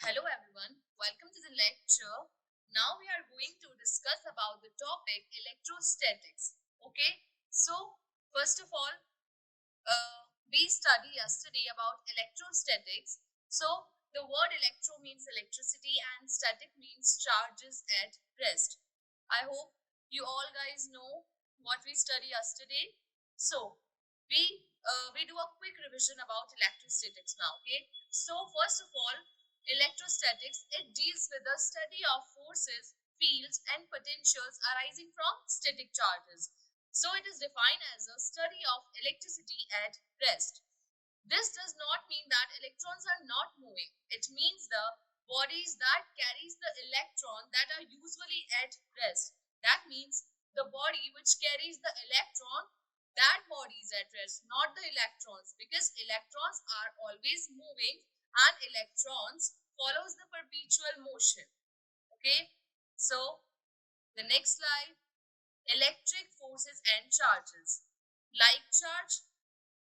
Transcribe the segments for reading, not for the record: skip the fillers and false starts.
Hello everyone, welcome to the lecture. Now we are going to discuss about the topic electrostatics. Okay, so first of all, we studied yesterday about electrostatics. So the word electro means electricity and static means charges at rest. I hope you all guys know what we studied yesterday. So we do a quick revision about electrostatics now. Okay, so first of all, electrostatics, it deals with the study of forces, fields and potentials arising from static charges. So it is defined as a study of electricity at rest. This does not mean that electrons are not moving. It means the bodies that carries the electron that are usually at rest. That means the body which carries the electron, that body is at rest, not the electrons, because electrons are always moving and electrons follows the perpetual motion. Okay, so the next slide, electric forces and charges. Like charge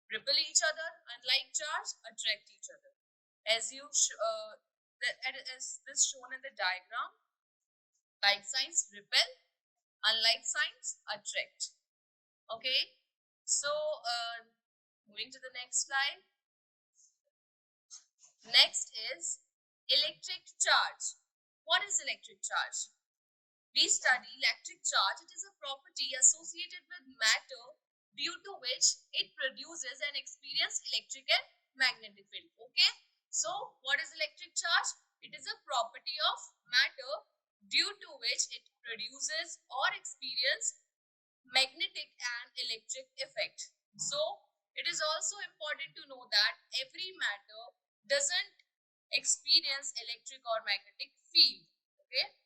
repel each other, unlike charge attract each other. As you as this shown in the diagram, like signs repel, unlike signs attract. Okay, so moving to the next slide. Next is electric charge. What is electric charge? We study electric charge. It is a property associated with matter due to which it produces and experiences electric and magnetic field. Okay. So what is electric charge? It is a property of matter due to which it produces or experiences magnetic and electric effect. So it is also important to know that every matter doesn't experience electric or magnetic field. Okay.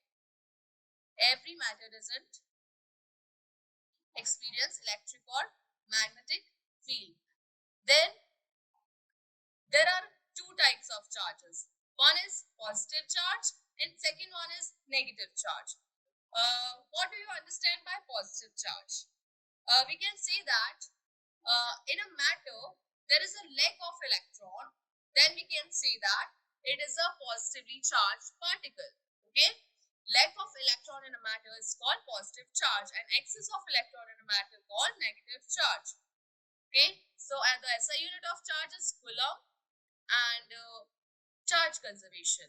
Every matter doesn't experience electric or magnetic field. Then there are two types of charges. One is positive charge and second one is negative charge. What do you understand by positive charge? We can say that in a matter there is a lack of electron, then we can say that it is a positively charged particle. Okay, lack of electron in a matter is called positive charge and excess of electron in a matter called negative charge. Okay, so and the SI unit of charge is coulomb. And charge conservation.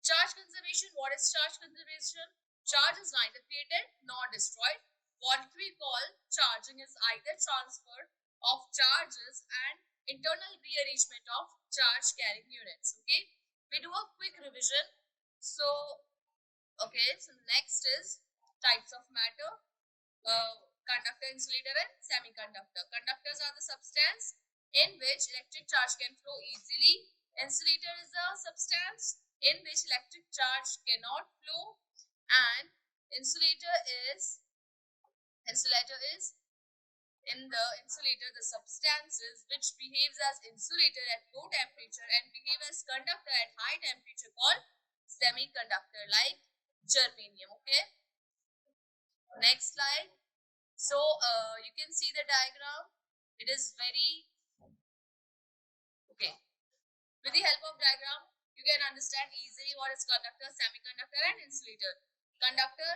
Charge conservation, what is charge conservation? Charge is neither created nor destroyed. What we call charging is either transfer of charges and internal rearrangement of charge carrying units. Okay, we do a quick revision. So okay, so next is types of matter, conductor, insulator and semiconductor. Conductors are the substance in which electric charge can flow easily. Insulator is a substance in which electric charge cannot flow, and insulator is in the insulator the substances which behaves as insulator at low temperature and behave as conductor at high temperature called semiconductor, like germanium. Okay, next slide. So you can see the diagram. It is very okay. With the help of diagram, you can understand easily what is conductor, semiconductor and insulator. Conductor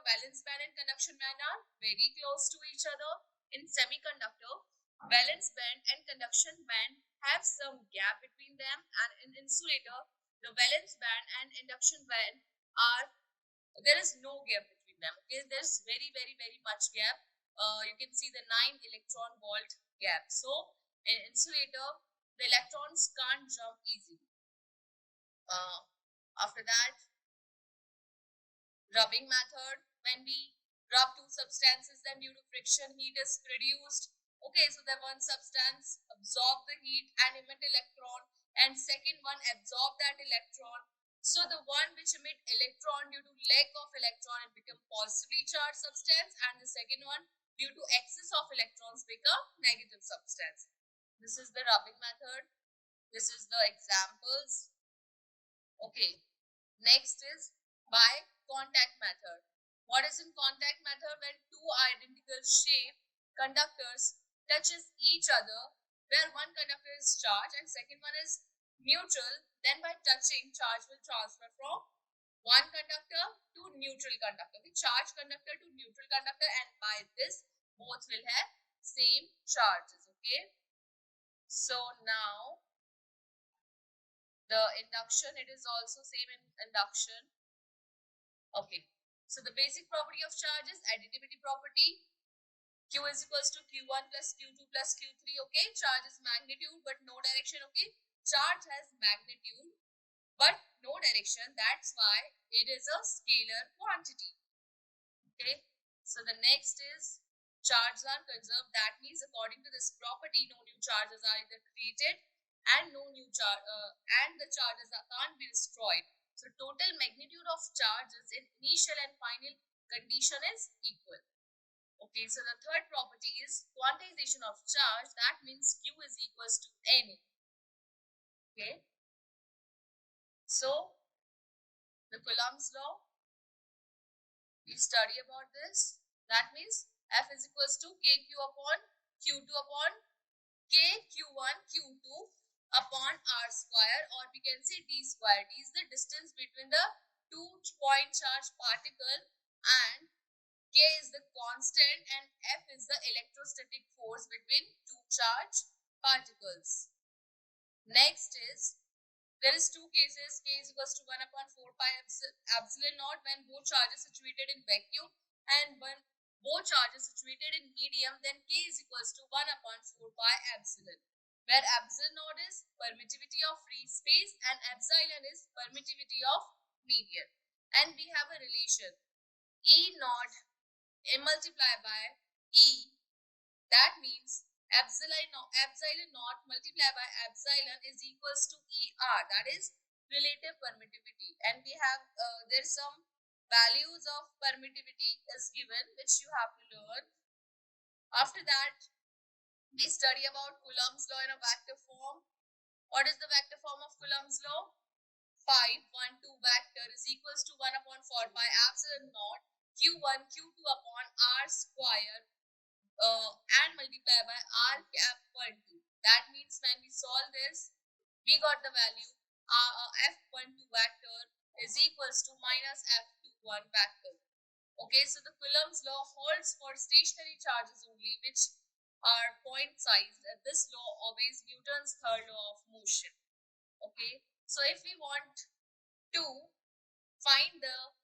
valence band and conduction band are very close to each other. In semiconductor, valence band and conduction band have some gap between them, and in insulator, the valence band and induction band are, there is no gap between them. Okay, there's very much gap. You can see the 9 electron volt gap. So in insulator, the electrons can't jump easily. After that, rubbing method. When we rub two substances, then due to friction, heat is produced. Okay, so the one substance absorb the heat and emit electron, and second one absorb that electron. So the one which emit electron, due to lack of electron, it become positively charged substance, and the second one due to excess of electrons become negative substance. This is the rubbing method. This is the examples. Okay, next is by contact method. What is in contact method? When two identical shape conductors touches each other, where one conductor is charged and second one is neutral, then by touching, charge will transfer from one conductor to neutral conductor. We charge conductor to neutral conductor, and by this both will have same charges. Okay. So now the induction, it is also same in induction. Okay. So the basic property of charge is additivity property. Q is equals to Q1 plus Q2 plus Q3. Okay. Charge is magnitude but no direction. Okay. Charge has magnitude but no direction. That's why it is a scalar quantity. Okay. So the next is charges are conserved. That means according to this property, no new charges are either created and no new charge and the charges can't be destroyed. So total magnitude of charges in initial and final condition is equal. Okay, so the third property is quantization of charge. That means Q is equals to NA. Okay, so the Coulomb's law, we study about this. That means F is equals to KQ upon Q2 upon KQ1 Q2 upon R square, or we can say D square. D is the distance between the 2-point charge particle, and K is the constant, and F is the electrostatic force between two charged particles. Next is, there is two cases. K is equals to 1 upon 4 pi epsilon naught when both charges situated in vacuum, and when both charges situated in medium, then K is equals to 1 upon 4 pi epsilon, where epsilon naught is permittivity of free space and epsilon is permittivity of medium. And we have a relation E naught multiplied by E. That means epsilon naught multiplied by epsilon is equals to ER. That is relative permittivity. And we have there's some values of permittivity is given which you have to learn. After that, we study about Coulomb's law in a vector form. What is the vector form of Coulomb's law? 5, 1, 2 vector is equals to 1 upon 4 pi epsilon naught Q1 Q2 upon R square and multiply by R cap 1, 2. That means when we solve this, we got the value F12 vector is equals to minus F21 vector. Okay, so the Coulomb's law holds for stationary charges only which are point sized. This law obeys Newton's third law of motion. Okay, so if we want to find the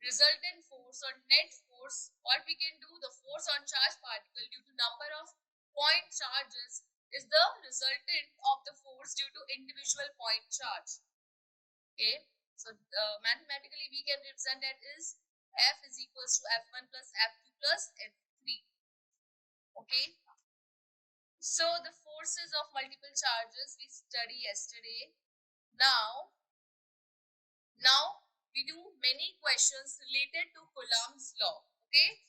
resultant force or net force, what we can do, the force on charged particle due to number of point charges is the resultant of the force due to individual point charge. Okay, so mathematically we can represent that is F is equals to F1 plus F2 plus F3. Okay, so the forces of multiple charges we studied yesterday. Now we do many questions related to Coulomb's law. Okay,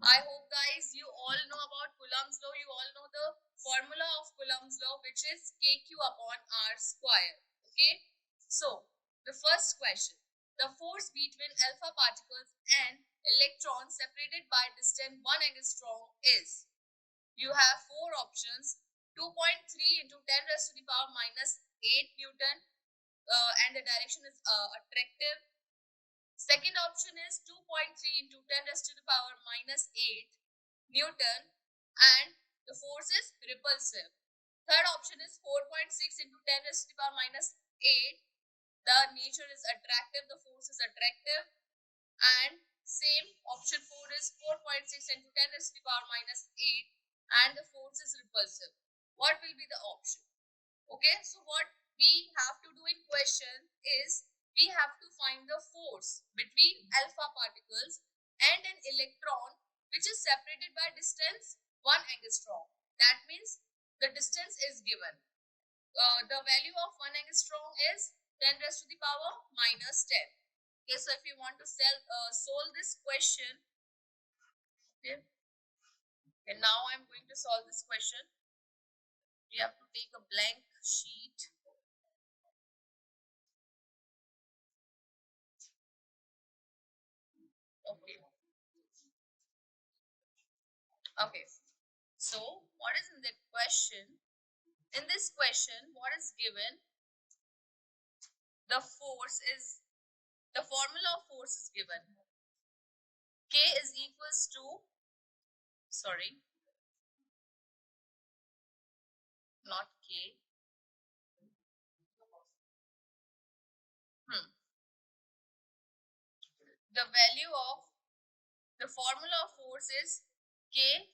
I hope guys you all know about Coulomb's law. You all know the formula of Coulomb's law, which is KQ upon R square. Okay, so the first question, the force between alpha particles and electrons separated by distance 1 angstrom is, you have four options: 2.3 into 10 raised to the power minus 8 Newton, and the direction is attractive. Second option is 2.3 into 10 raised to the power minus 8 Newton, and the force is repulsive. Third option is 4.6 into 10 raised to the power minus 8. The nature is attractive, the force is attractive. And same option 4 is 4.6 into 10 raised to the power minus 8, and the force is repulsive. What will be the option? Okay, so what we have to do in question is we have to find the force between alpha particles and an electron which is separated by distance 1 angstrom. That means the distance is given. The value of 1 angstrom is 10 raised to the power minus 10. Okay, so if you want to solve this question, okay, and now I'm going to solve this question. You have to take a blank sheet. Okay. Okay. So what is in that question? In this question, what is given? the force is, the formula of force is given. K is equals to, sorry, not K. Hmm. The value of, the formula of force is K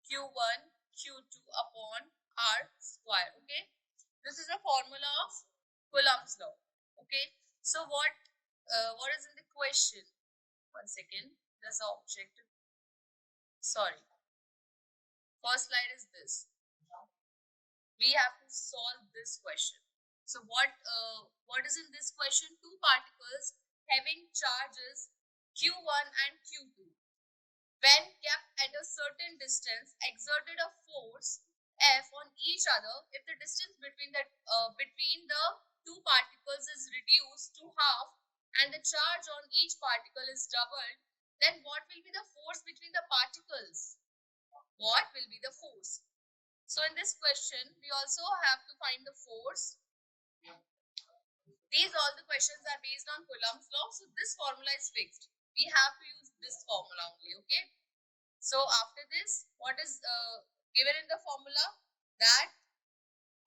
Q1 Q2 upon R square. Okay. This is a formula of Coulomb's law. Okay. So what is in the question? One second. There's an object. Sorry. First slide is this. We have to solve this question. So what is in this question? Two particles having charges Q1 and Q2, when kept at a certain distance, exerted a force F on each other. If the distance between the two particles is reduced to half and the charge on each particle is doubled, then what will be the force between the particles? What will be the force? So in this question, we also have to find the force. These all the questions are based on Coulomb's law. So this formula is fixed. We have to use this formula only. Okay. So after this, what is given in the formula? That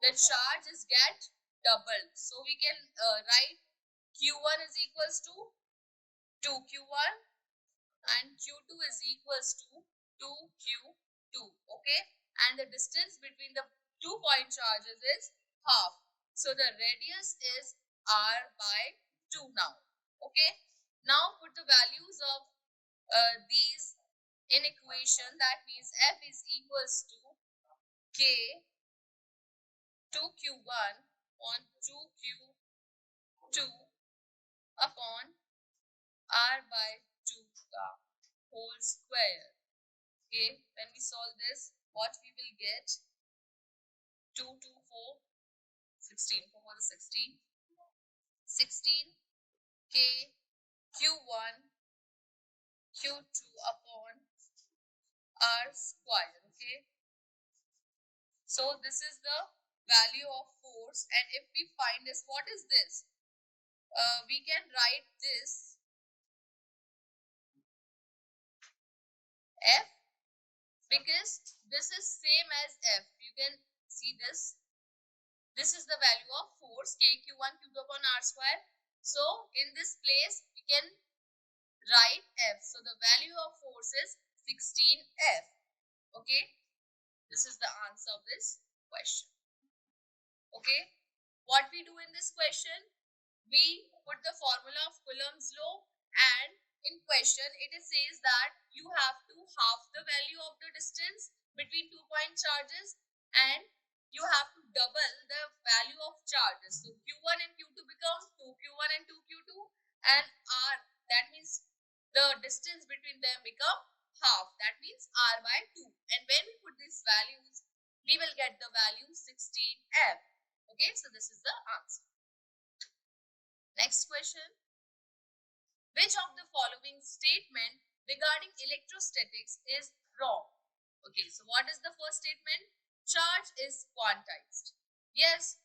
the charge is get doubled. So we can write Q1 is equals to 2Q1 and Q2 is equals to 2Q2. Okay. And the distance between the 2 point charges is half. So the radius is R by 2 now. Okay. Now put the values of these in equation. That means F is equals to K 2Q1 on 2Q2 upon R by 2 whole square. Okay, when we solve this, what we will get? 2, 2, 4, 16. 4 is 16. 16 K Q1 Q2 upon R square. Okay. So this is the value of force, and if we find this, what is this? We can write this F, because this is same as F. You can see this. This is the value of force KQ1 Q2 upon R square. So in this place we can write F. So the value of force is 16F. Okay. This is the answer of this question. Okay. What we do in this question? We put the formula of Coulomb's law, and in question it says that you have to half the value of the distance between 2 point charges, and you have to double the value of charges. So Q1 and Q2 become 2Q1 and 2Q2, and R, that means the distance between them become half. That means R by 2. And when we put these values, we will get the value 16F. Okay, so this is the answer. Next question. Which of the following statement regarding electrostatics is wrong? Okay, so what is the first statement? Charge is quantized. Yes,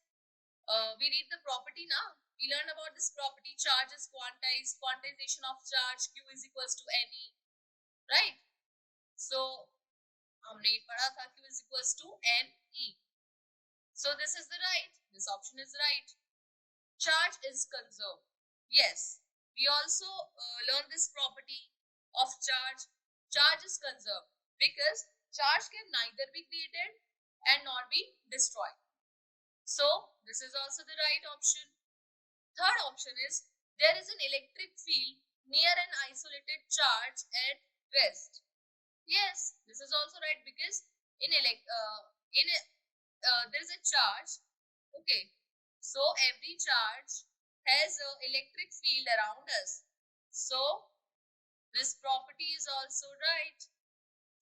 we read the property now. We learn about this property. Charge is quantized. Quantization of charge. Q is equals to NE. Right? So हमने पढ़ा था Q is equals to NE. So this is the right. This option is right. Charge is conserved. Yes. We also learn this property of charge. Charge is conserved because charge can neither be created and nor be destroyed. So this is also the right option. Third option is there is an electric field near an isolated charge at rest. Yes, this is also right because there is a charge. Okay, so every charge has an electric field around us. So this property is also right.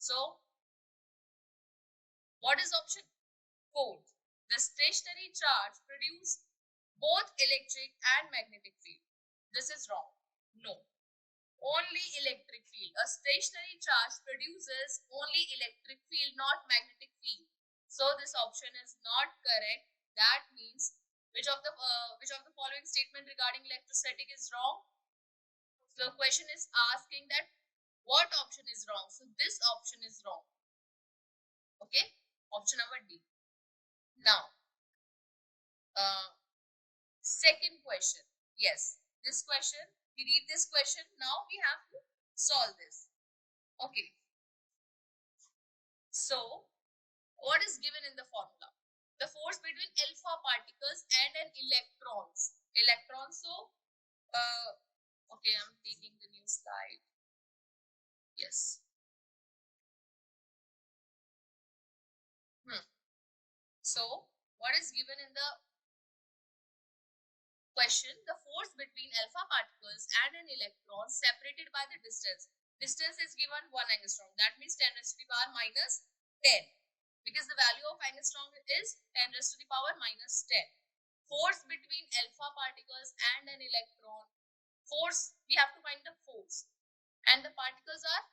So what is option 4? The stationary charge produce both electric and magnetic field. This is wrong. No. Only electric field. A stationary charge produces only electric field, not magnetic field. So this option is not correct. That means Which of the following statement regarding electrostatic is wrong? So the question is asking that what option is wrong. So this option is wrong. Okay, option number D. Now, second question. Yes, this question. We read this question. Now we have to solve this. Okay. So, what is given in the formula? The force between alpha particles and an electrons. Electrons. So, okay, I'm taking the new slide. Yes. So, what is given in the question? The force between alpha particles and an electron separated by the distance. Distance is given 1 angstrom. That means 10 raised to the power minus 10. Because the value of angstrom is 10 raised to the power minus 10. Force between alpha particles and an electron. Force, we have to find the force. And the particles are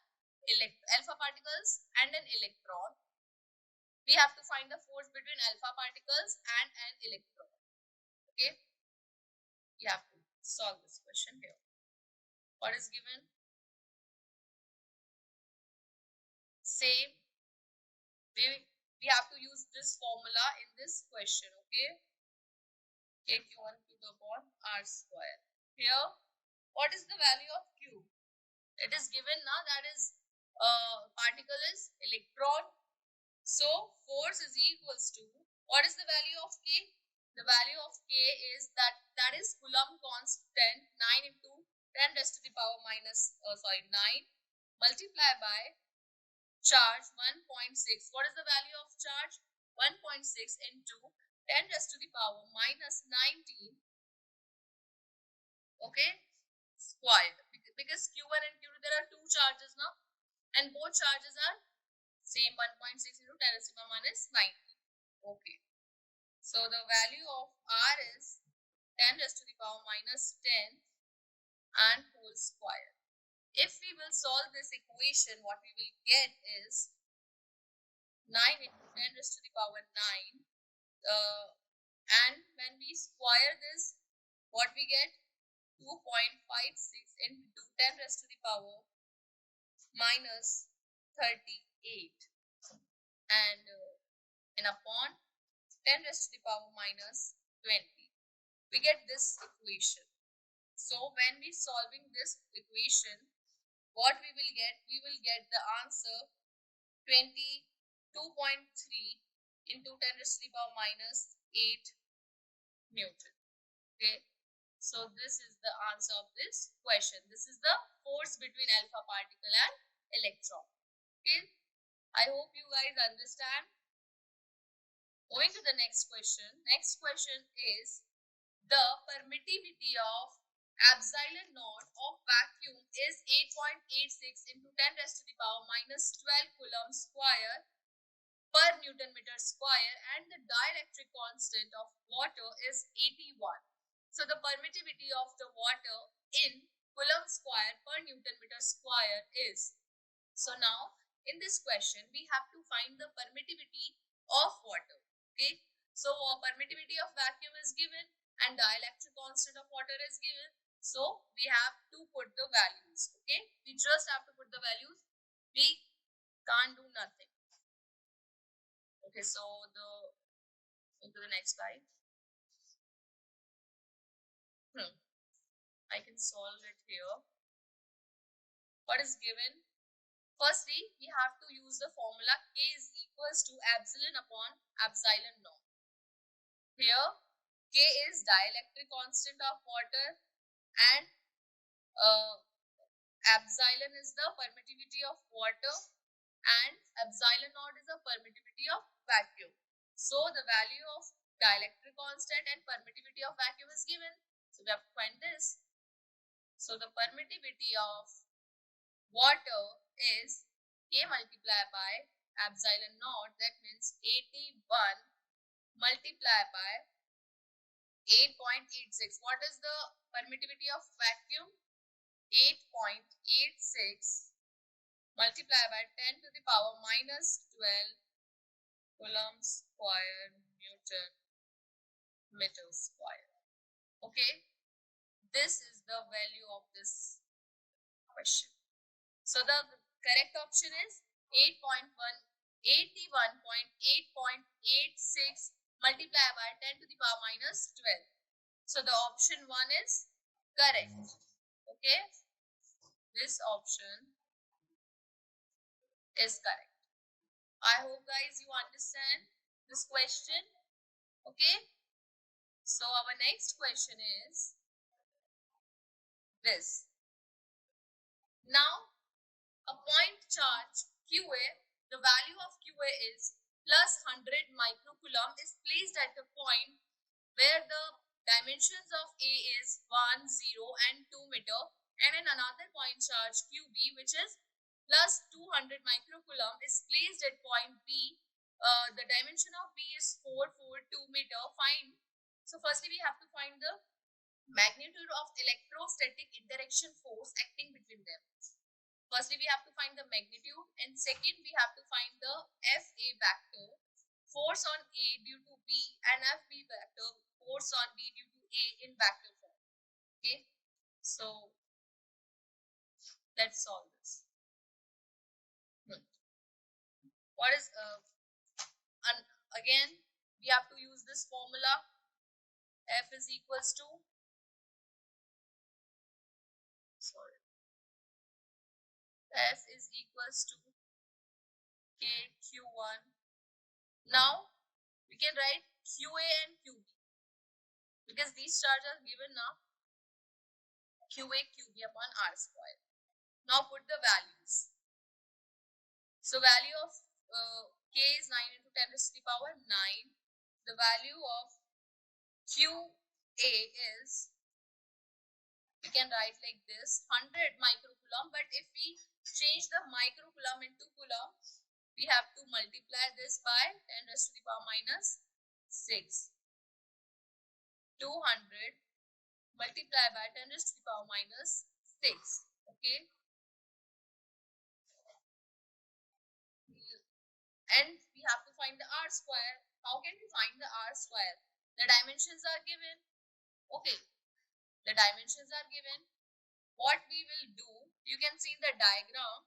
alpha particles and an electron. We have to find the force between alpha particles and an electron. Okay. You have to solve this question here. What is given? Same. We have to use this formula in this question. Okay. Q1 to the bond R square. Here, what is the value of Q? It is given now, that is particle is electron. So force is equals to, what is the value of K? The value of K is that is Coulomb constant 9 into 10 raised to the power minus 9 multiplied by charge 1.6. What is the value of charge? 1.6 into 10 raised to the power minus 19. Okay, squared. Because Q1 and Q2 there are two charges now, and both charges are same 1.6 into 10 raised to the power minus 19. Okay. So the value of R is 10 raised to the power minus 10 and whole square. If we will solve this equation, what we will get is 9 into 10 raised to the power 9. And when we square this, what we get? 2.56 into 10 raised to the power minus 38. And upon 10 raised to the power minus 20. We get this equation. So when we solving this equation, what we will get? We will get the answer 22.3 into 10 raised to the power minus 8 Newton. Okay. So this is the answer of this question. This is the force between alpha particle and electron. Okay. I hope you guys understand. Going to the next question. Next question is the permittivity of epsilon naught of vacuum is 8.86 into 10 raised to the power minus 12 coulomb square per Newton meter square, and the dielectric constant of water is 81. So the permittivity of the water in coulomb square per Newton meter square is. So now in this question we have to find the permittivity of water. Okay. So permittivity of vacuum is given and dielectric constant of water is given. So we have to put the values. Okay. We just have to put the values. We can't do nothing. Okay. So into the next slide. I can solve it here. What is given? Firstly, we have to use the formula K is equals to epsilon upon epsilon naught. Here, K is dielectric constant of water and epsilon is the permittivity of water and epsilon naught is the permittivity of vacuum. So the value of dielectric constant and permittivity of vacuum is given. So we have to find this. So the permittivity of water is K multiplied by epsilon naught, that means 81 multiplied by 8.86. What is the permittivity of vacuum? 8.86 multiplied by 10 to the power minus 12 coulomb square Newton meter square. Okay, this is the value of this question. So the correct option is 8.1, 81.8.86 multiplied by 10 to the power minus 12. So the option 1 is correct. Okay, this option is correct. I hope guys you understand this question. Okay, so our next question is this. Now a point charge QA, the value of QA is plus 100 microcoulomb, is placed at the point where the dimensions of A is 1, 0 and 2 meter, and in another point charge QB which is plus 200 microcoulomb is placed at point B. The dimension of B is 4, 4, 2 meter. Find. So firstly we have to find the magnitude of electrostatic interaction force acting between them. Firstly, we have to find the magnitude, and second, we have to find the FA vector, force on A due to B, and FB vector, force on B due to A in vector form. Okay, so let's solve this. What is and again we have to use this formula. F is equals to, sorry, F is equals to KQ1. Now we can write QA and QB because these charges are given now. QA QB upon R square. Now put the values. So value of K is 9 into 10 raised to the power 9. The value of QA is, we can write like this, 100 microcoulomb, but if we change the microcoulomb into coulomb, we have to multiply this by 10 raised to the power minus 6. 200 multiplied by 10 raised to the power minus 6. Okay, and we have to find the R square. How can we find the R square? The dimensions are given. Okay, the dimensions are given. What we will do, you can see in the diagram,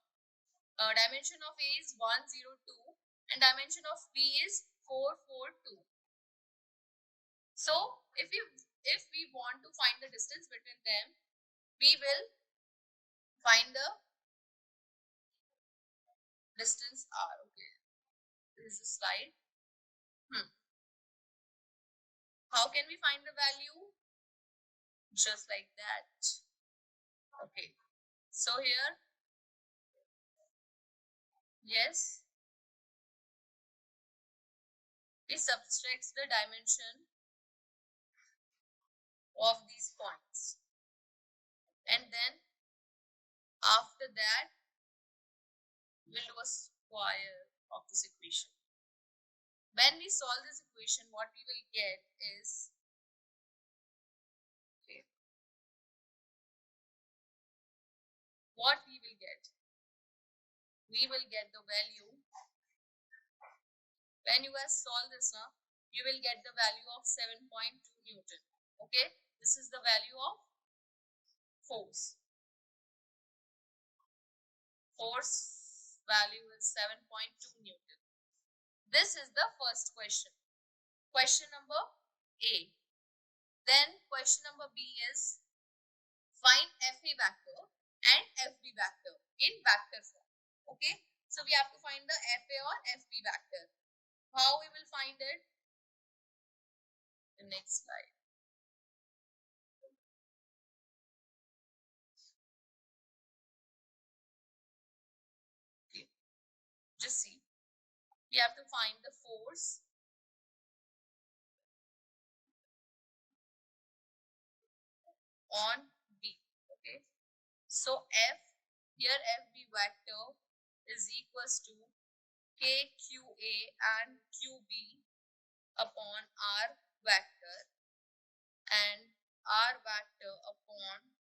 dimension of A is 102 and dimension of B is 442. So if we want to find the distance between them, we will find the distance R. Okay, this is a slide. How can we find the value? Just like that. Okay, so here, yes, we subtract the dimension of these points, and then after that we'll do a square of this equation. When we solve this equation, what we will get is, okay, what we will get? We will get the value. When you guys solve this now, you will get the value of 7.2 Newton. Okay, this is the value of force. Force value is 7.2 Newton. This is the first question. Question number A. Then question number B is find FA vector and FB vector in vector form. Okay, so we have to find the FA or FB vector. How we will find it? The next slide. Okay, just see. We have to find the force on B. Okay, so F, here FB vector is equals to KQA and QB upon R vector and R vector upon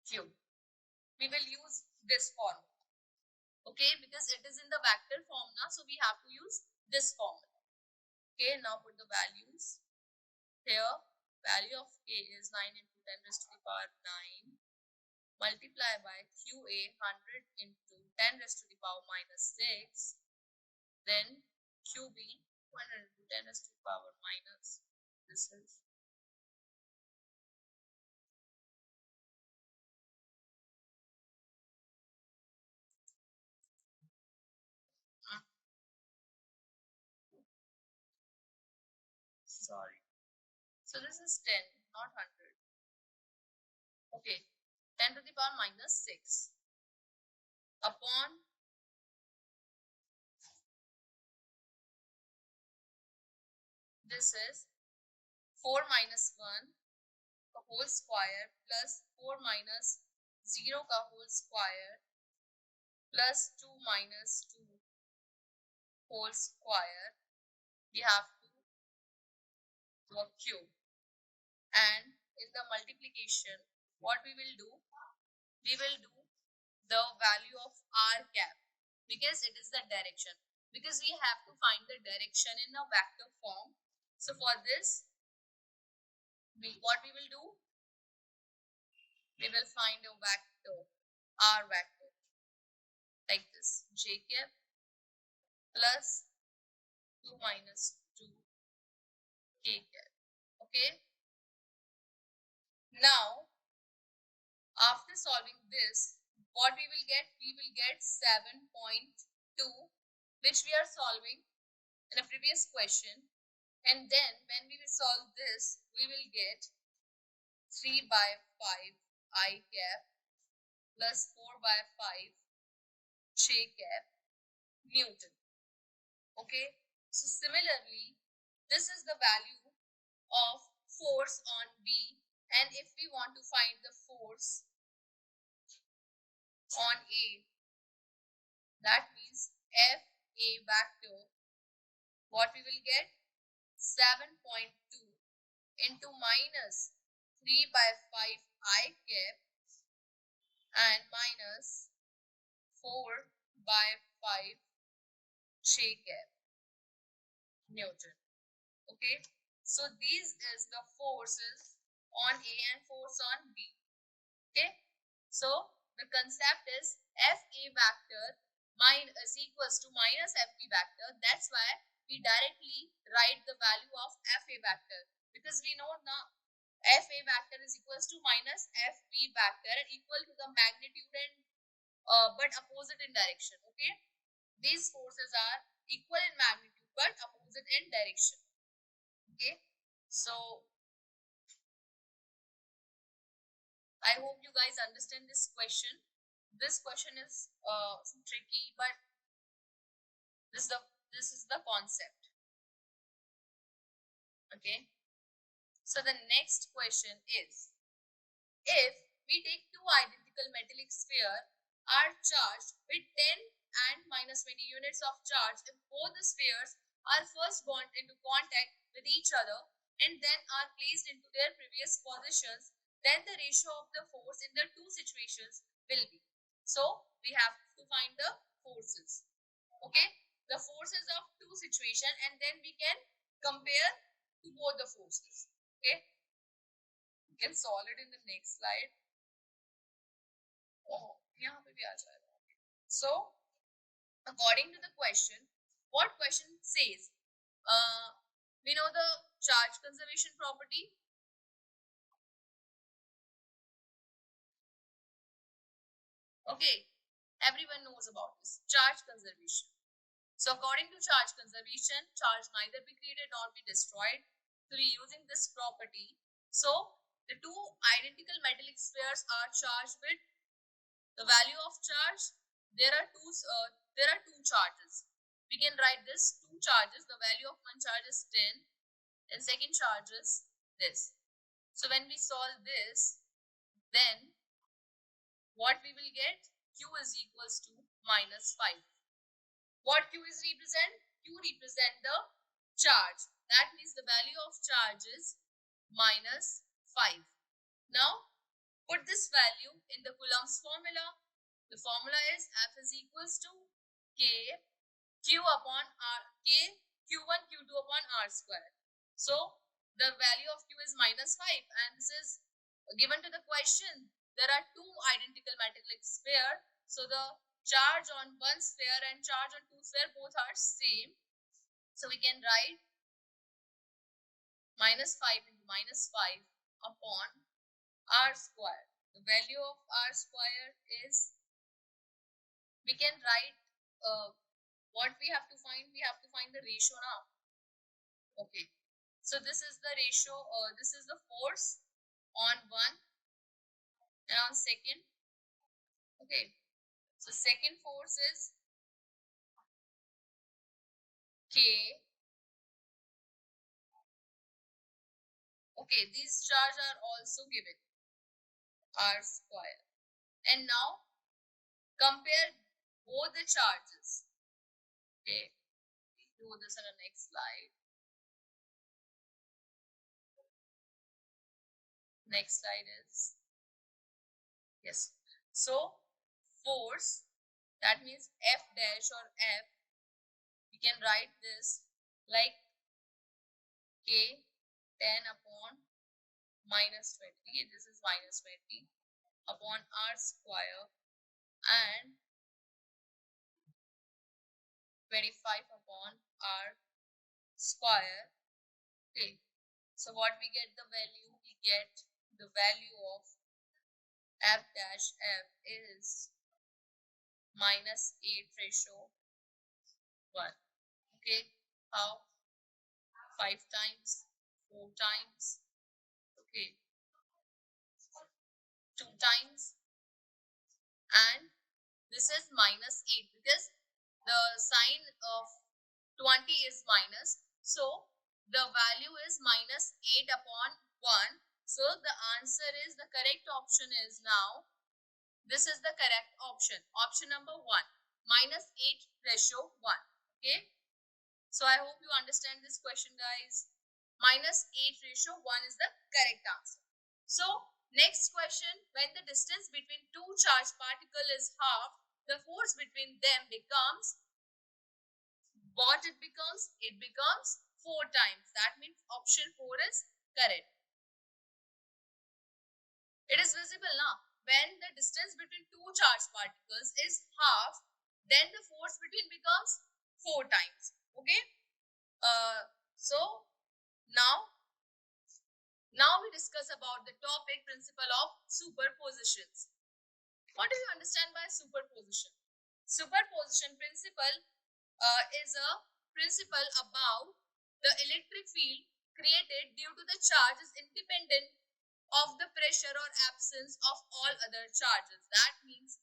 Q. We will use this formula. Okay, because it is in the vector form now, so we have to use this formula. Okay, now put the values. Here, value of K is 9 into 10 raised to the power 9. Multiply by QA 100 into 10 raised to the power minus 6. Then QB 100 into 10 raised to the power minus. This is sorry. So this is 10, not 100. Okay. 10 to the power minus 6 upon this is 4 minus 1 का whole square plus 4 minus 0 का whole square plus 2 minus 2 whole square. We have to do a cube. And in the multiplication, what we will do? We will do the value of r cap because it is the direction. Because we have to find the direction in a vector form. So for this, what we will do? We will find a vector, r vector, like this, j cap plus 2 minus 2 k cap. Okay. Now, after solving this, what we will get? We will get 7.2, which we are solving in a previous question. And then when we will solve this, we will get 3 by 5 I cap plus 4 by 5 j cap Newton. Okay. So similarly, this is the value of force on B, and if we want to find the force on A, that means F A vector, what we will get? 7.2 into minus 3 by 5 I cap and minus 4 by 5 j cap Newton. Okay. So these is the forces on A and force on B. Okay. So the concept is FA vector is equals to minus FB vector. That's why we directly write the value of FA vector, because we know now FA vector is equals to minus FB vector and equal to the magnitude and but opposite in direction. Okay. These forces are equal in magnitude but opposite in direction. Okay. So I hope you guys understand this question. This question is tricky, but this is the concept. Okay. So the next question is, if we take two identical metallic spheres are charged with 10 and minus 20 units of charge, if both the spheres are first bond into contact with each other and then are placed into their previous positions, then the ratio of the force in the two situations will be. So we have to find the forces. Okay, the forces of two situations, and then we can compare to both the forces. Okay, you can solve it in the next slide. Oh, यहाँ पे भी आ जाएगा. So, according to the question, what question says? We know the charge conservation property. Okay, everyone knows about this charge conservation. So according to charge conservation, charge neither be created nor be destroyed through using this property. So the two identical metallic spheres are charged with the value of charge. There are two charges. We can write this two charges. The value of one charge is 10 and second charge is this. So when we solve this, then what we will get? Q is equals to minus 5. What Q is represent? Q represent the charge. That means the value of charge is minus 5. Now, put this value in the Coulomb's formula. The formula is F is equals to K Q upon R, K Q1 Q2 upon R square. So, the value of Q is -5, and this is given to the question. There are two identical metallic sphere, so the charge on one sphere and charge on two sphere both are same. So we can write -5 into -5 upon r square. The value of r square is, we can write what we have to find. We have to find the ratio now. Okay, so this is the ratio, this is the force on one and on second. Okay, so second force is K. Okay, these charges are also given, r square. And now compare both the charges. Okay, we do this in the next slide. Next slide is, yes. So force, that means F dash or F, we can write this like K 10 upon -20. This is -20 upon r square and 25 upon r square. Okay, so what we get the value? We get the value of F dash F is -8 ratio 1. Okay, how? 5 times, 4 times, okay, 2 times, and this is -8 because the sign of 20 is minus. So the value is -8 upon 1. So the answer is, the correct option is now, this is the correct option. Option number 1, -8 ratio 1. Okay. So I hope you understand this question, guys. -8 ratio 1 is the correct answer. So next question, when the distance between two charged particles is half, the force between them becomes, what it becomes? It becomes 4 times. That means option 4 is correct. It is visible now. When the distance between two charged particles is half, then the force between becomes 4 times. Okay. So now we discuss about the topic principle of superpositions. What do you understand by superposition? Superposition principle is a principle about the electric field created due to the charges independent of the pressure or absence of all other charges. That means,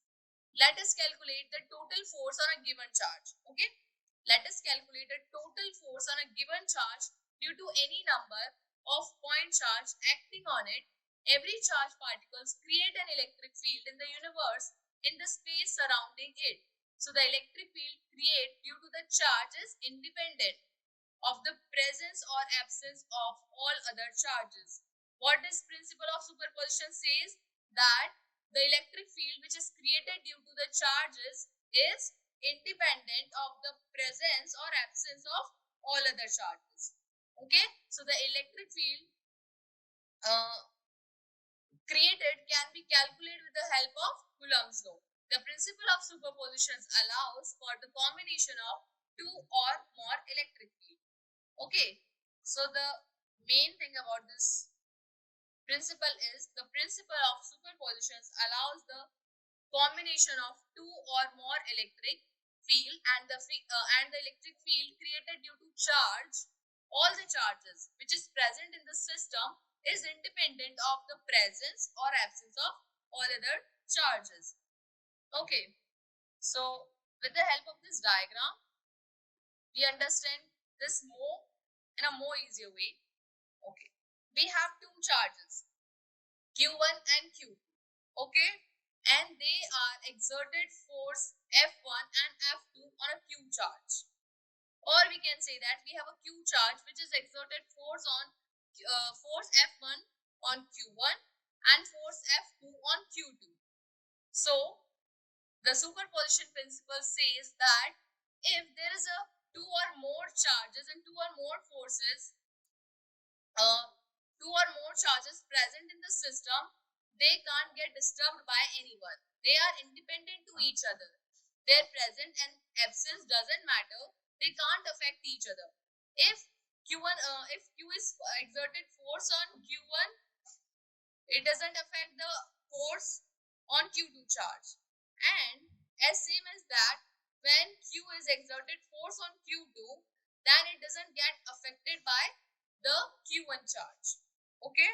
let us calculate the total force on a given charge. Okay, let us calculate the total force on a given charge due to any number of point charge acting on it. Every charged particles create an electric field in the universe in the space surrounding it. So the electric field created due to the charge is independent of the presence or absence of all other charges. What this principle of superposition says? That the electric field which is created due to the charges is independent of the presence or absence of all other charges. Okay, so the electric field created can be calculated with the help of Coulomb's law. The principle of superpositions allows for the combination of two or more electric field. Okay, so the main thing about this principle is, the principle of superpositions allows the combination of two or more electric field, and the electric field created due to charge, all the charges which is present in the system is independent of the presence or absence of all other charges. Okay, so with the help of this diagram we understand this more in a more easier way. Okay, we have two charges, Q1 and Q2. Okay, and they are exerted force F1 and F2 on a Q charge. Or we can say that we have a Q charge which is exerted force on force F1 on Q1 and force F2 on Q2. So the superposition principle says that if there is a two or more charges and two or more forces two or more charges present in the system, they can't get disturbed by anyone. They are independent to each other. Their presence and absence doesn't matter. They can't affect each other. If if Q is exerted force on Q1, it doesn't affect the force on Q2 charge. And as same as that, when Q is exerted force on Q2, then it doesn't get affected by the Q1 charge. Okay,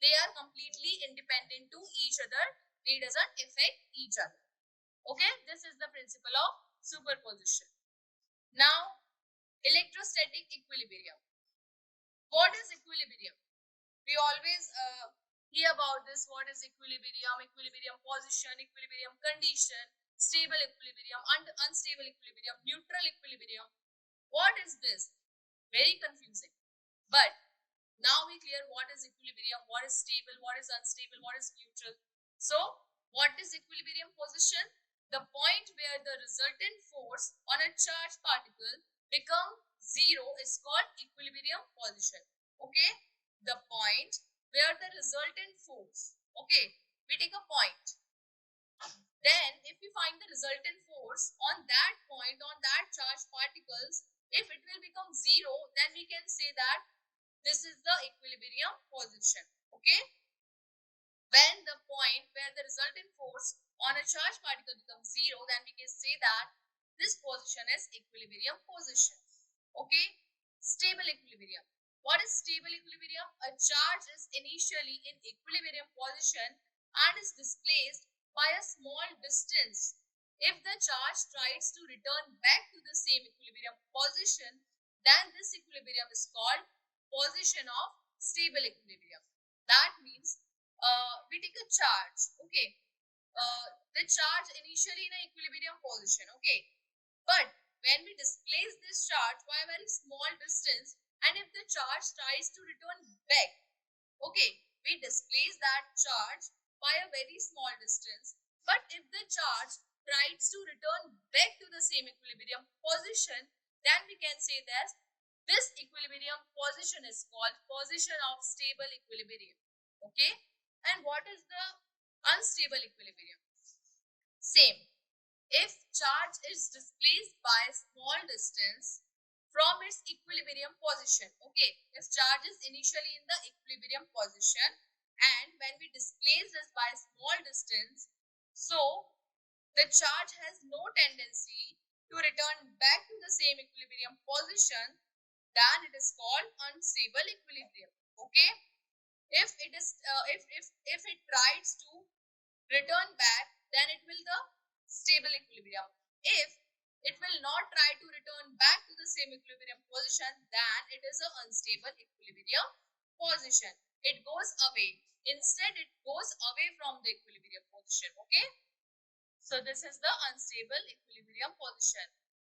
they are completely independent to each other. They doesn't affect each other. Okay, this is the principle of superposition. Now, electrostatic equilibrium. What is equilibrium? We always hear about this. What is equilibrium? Equilibrium position, equilibrium condition, stable equilibrium, unstable equilibrium, neutral equilibrium. What is this? Very confusing. But now we clear what is equilibrium, what is stable, what is unstable, what is neutral. So what is equilibrium position? The point where the resultant force on a charged particle become zero is called equilibrium position. Okay, the point where the resultant force, okay, we take a point, then if we find the resultant force on that point, on that charged particles, if it will become zero, then we can say that this is the equilibrium position. Okay, when the point where the resultant force on a charged particle becomes zero, then we can say that this position is equilibrium position. Okay, stable equilibrium. What is stable equilibrium? A charge is initially in equilibrium position and is displaced by a small distance. If the charge tries to return back to the same equilibrium position, then this equilibrium is called position of stable equilibrium. That means we take a charge, okay, the charge initially in an equilibrium position, okay, but when we displace this charge by a very small distance, and if the charge tries to return back, okay, we displace that charge by a very small distance, but if the charge tries to return back to the same equilibrium position, then we can say that this equilibrium position is called position of stable equilibrium. Okay, and what is the unstable equilibrium? Same. If charge is displaced by a small distance from its equilibrium position, okay, if charge is initially in the equilibrium position and when we displace this by a small distance, so the charge has no tendency to return back to the same equilibrium position, then it is called unstable equilibrium. Okay, if it is if it tries to return back, then it will the stable equilibrium. If it will not try to return back to the same equilibrium position, then it is an unstable equilibrium position. It goes away. Instead, it goes away from the equilibrium position. Okay, so this is the unstable equilibrium position.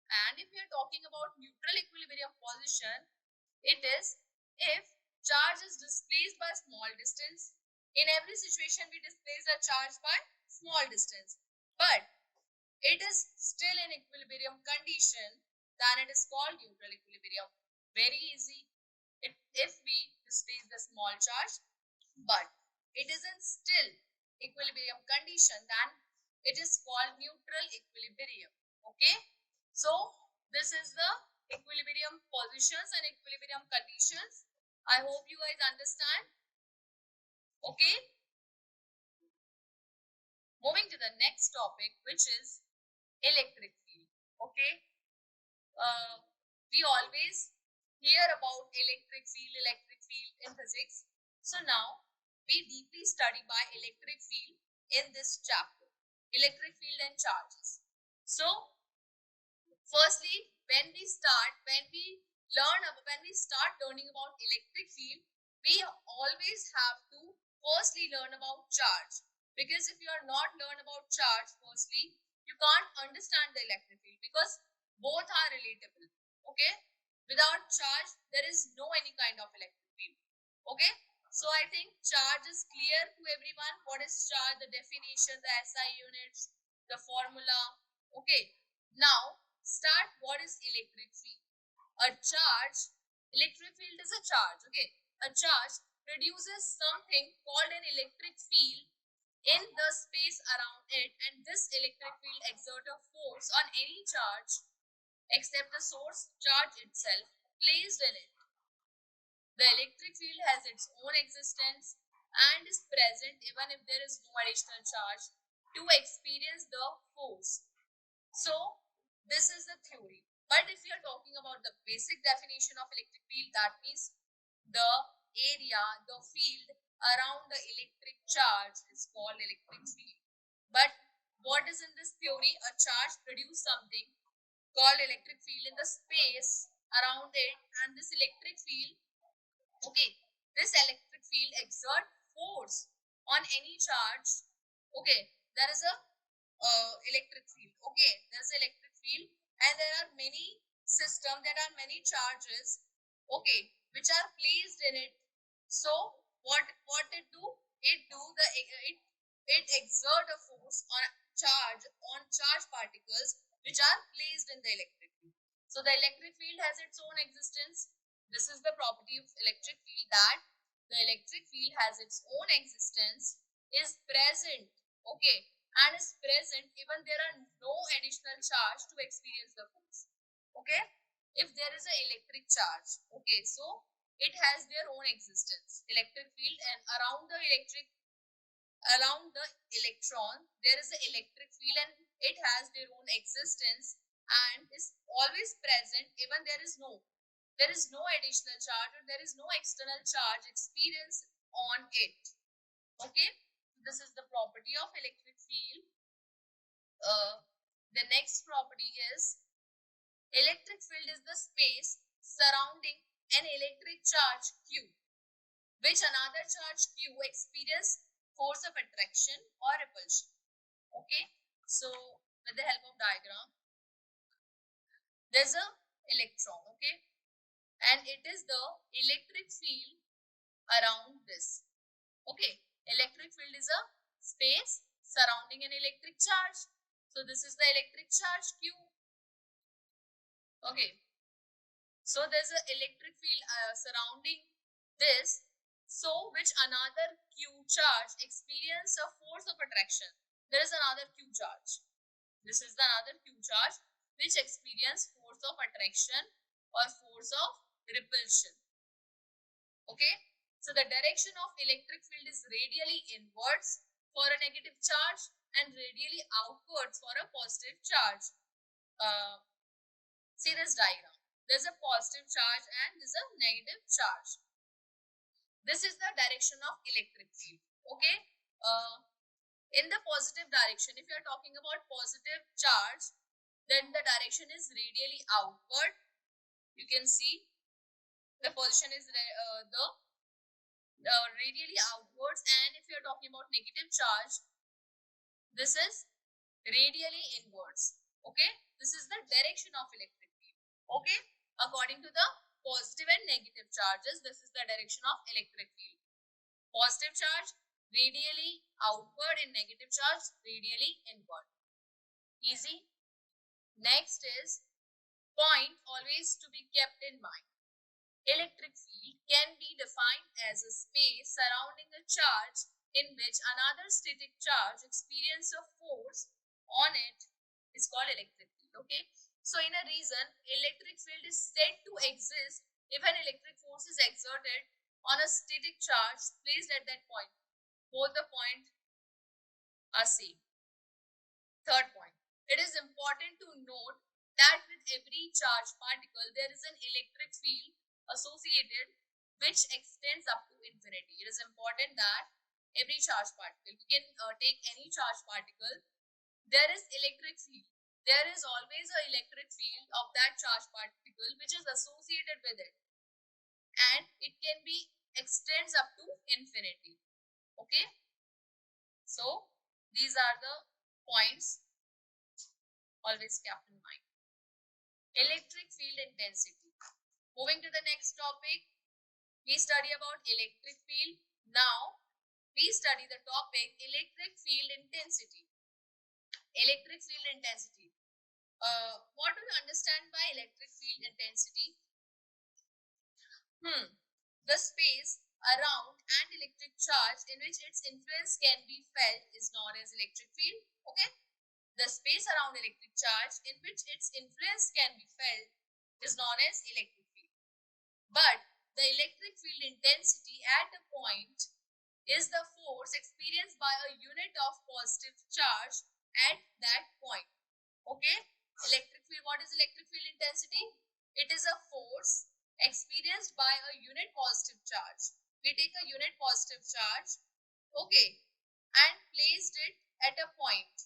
And if we are talking about neutral equilibrium position, it is if charge is displaced by small distance. In every situation, we displace a charge by small distance, but it is still in equilibrium condition, then it is called neutral equilibrium. Very easy. If we displace the small charge, but it is in still equilibrium condition, then it is called neutral equilibrium. Okay, so this is the equilibrium positions and equilibrium conditions. I hope you guys understand. Okay, moving to the next topic, which is electric field. Okay, uh, we always hear about electric field in physics. So now we deeply study by electric field in this chapter, electric field and charges. So firstly, when we start learning about electric field, we always have to firstly learn about charge, because if you are not learn about charge firstly, you can't understand the electric field, because both are relatable. Okay, without charge there is no any kind of electric field. Okay, so I think charge is clear to everyone. What is charge, the definition, the SI units, the formula. Okay, now start what is electric field. A charge, electric field is a charge. Okay, a charge produces something called an electric field in the space around it, and this electric field exerts a force on any charge except the source charge itself placed in it. The electric field has its own existence and is present even if there is no additional charge to experience the force. So, this is the theory. But if we are talking about the basic definition of electric field, that means the area, the field around the electric charge is called electric field. But what is in this theory? A charge produces something called electric field in the space around it, and this electric field, okay, this electric field exert force on any charge. Okay, there is a electric field. Okay, there is electric field, and there are many systems, there are many charges, okay, which are placed in it. So what it do? It exert a force on charge particles which are placed in the electric field. So the electric field has its own existence. This is the property of electric field, that the electric field has its own existence, is present, okay, and is present even there are no additional charge to experience the force. Okay, if there is an electric charge, okay, so it has their own existence, electric field, and around the electron there is an electric field, and it has their own existence and is always present even there is no additional charge, or there is no external charge experienced on it. Okay, this is the property of electric field. The next property is electric field is the space surrounding an electric charge q, which another charge q experience force of attraction or repulsion. Okay, so with the help of diagram, there's a electron, okay, and it is the electric field around this. Okay, electric field is a space surrounding an electric charge. So this is the electric charge q. Okay, so there's an electric field surrounding this, so which another q charge experience a force of attraction. There is another q charge. This is the another q charge which experience force of attraction or force of repulsion. Okay, so the direction of electric field is radially inwards for a negative charge and radially outwards for a positive charge. See this diagram. There's a positive charge and there's a negative charge. This is the direction of electric field. Okay, in the positive direction, if you are talking about positive charge, then the direction is radially outward. You can see the position is radially outwards, and if you are talking about negative charge, this is radially inwards. Okay, this is the direction of electric field. Okay, according to the positive and negative charges, this is the direction of electric field. Positive charge radially outward, and negative charge radially inward. Easy. Next is point always to be kept in mind. Electric field can be defined as a space surrounding a charge in which another static charge experience a force on it is called electric field. Okay, so in a reason, electric field is said to exist if an electric force is exerted on a static charge placed at that point. Both the points are same. Third point, it is important to note that with every charged particle there is an electric field associated which extends up to infinity. It is important that every charged particle, you can take any charged particle, there is electric field. There is always an electric field of that charged particle which is associated with it, and it can be extends up to infinity. Okay, so these are the points always kept in mind. Electric field intensity. Moving to the next topic, we study about electric field. Now we study the topic electric field intensity. Electric field intensity. What do you understand by electric field intensity? The space around an electric charge in which its influence can be felt is known as electric field. Okay, the space around electric charge in which its influence can be felt is known as electric field. But the electric field intensity at a point is the force experienced by a unit of positive charge at that point. Okay, electric field, what is electric field intensity? It is a force experienced by a unit positive charge. We take a unit positive charge, okay, and placed it at a point,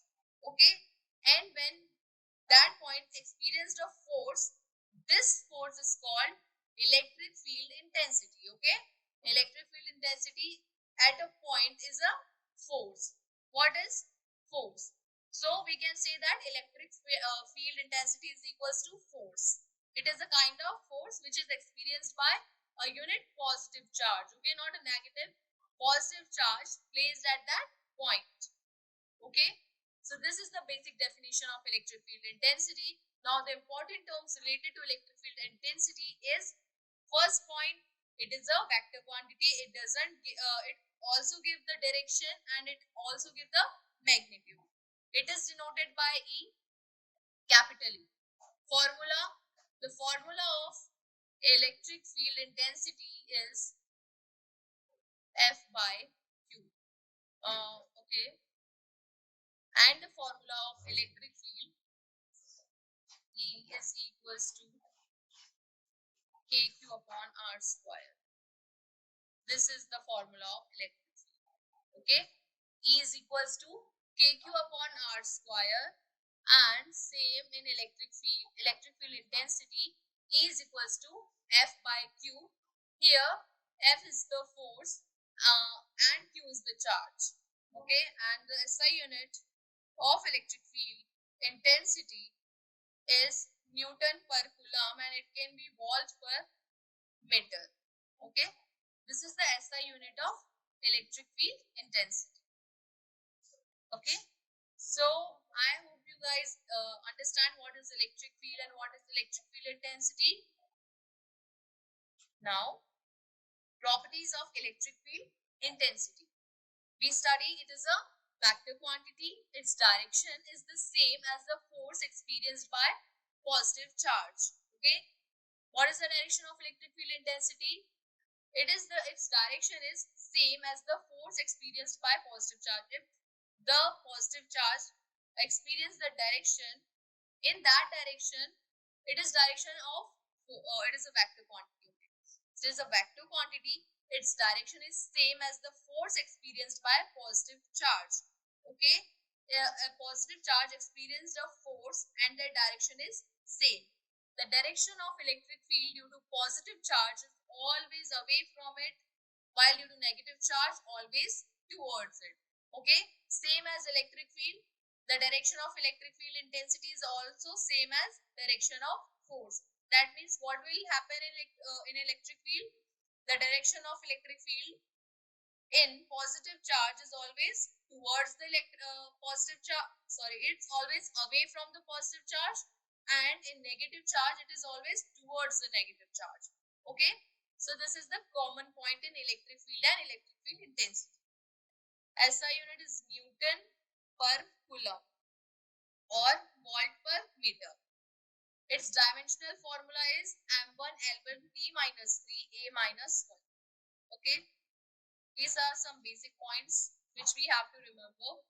okay, and when that point experienced a force, this force is called electric field intensity. Okay, electric field intensity at a point is a force. What is force? So we can say that electric field intensity is equals to force. It is a kind of force which is experienced by a unit positive charge, okay, not a negative, positive charge placed at that point. Okay, so this is the basic definition of electric field intensity. Now the important terms related to electric field intensity is, first point, it is a vector quantity. It doesn't it also give the direction and it also give the magnitude. It is denoted by E, capital E. Formula, the formula of electric field intensity is F by Q. Okay, and the formula of electric field E is equals to kq upon r square. This is the formula of electric field. Okay, E is equals to kq upon r square, and same in electric field intensity, E is equals to F by Q. Here F is the force and Q is the charge. Okay, and the SI unit of electric field intensity is Newton per coulomb, and it can be volt per meter. Okay, this is the SI unit of electric field intensity. Okay, so I hope you guys understand what is electric field and what is electric field intensity. Now, properties of electric field intensity. We study it is a vector quantity. Its direction is the same as the force experienced by positive charge. Okay, what is the direction of electric field intensity? Its direction is same as the force experienced by positive charge. If the positive charge experience the direction in that direction, it is direction of it is a vector quantity. It is a vector quantity. Its direction is same as the force experienced by positive charge. Okay, a positive charge experienced a force and the direction is same. The direction of electric field due to positive charge is always away from it, while due to negative charge always towards it. Okay, same as electric field, the direction of electric field intensity is also same as direction of force. That means what will happen in electric field? The direction of electric field in positive charge is always towards the positive charge. Sorry, it's always away from the positive charge, and in negative charge it is always towards the negative charge. Okay, so this is the common point in electric field and electric field intensity. SI unit is Newton per coulomb or volt per meter. Its dimensional formula is m1 L1 T minus 3 A minus 1. Okay, these are some basic points which we have to remember.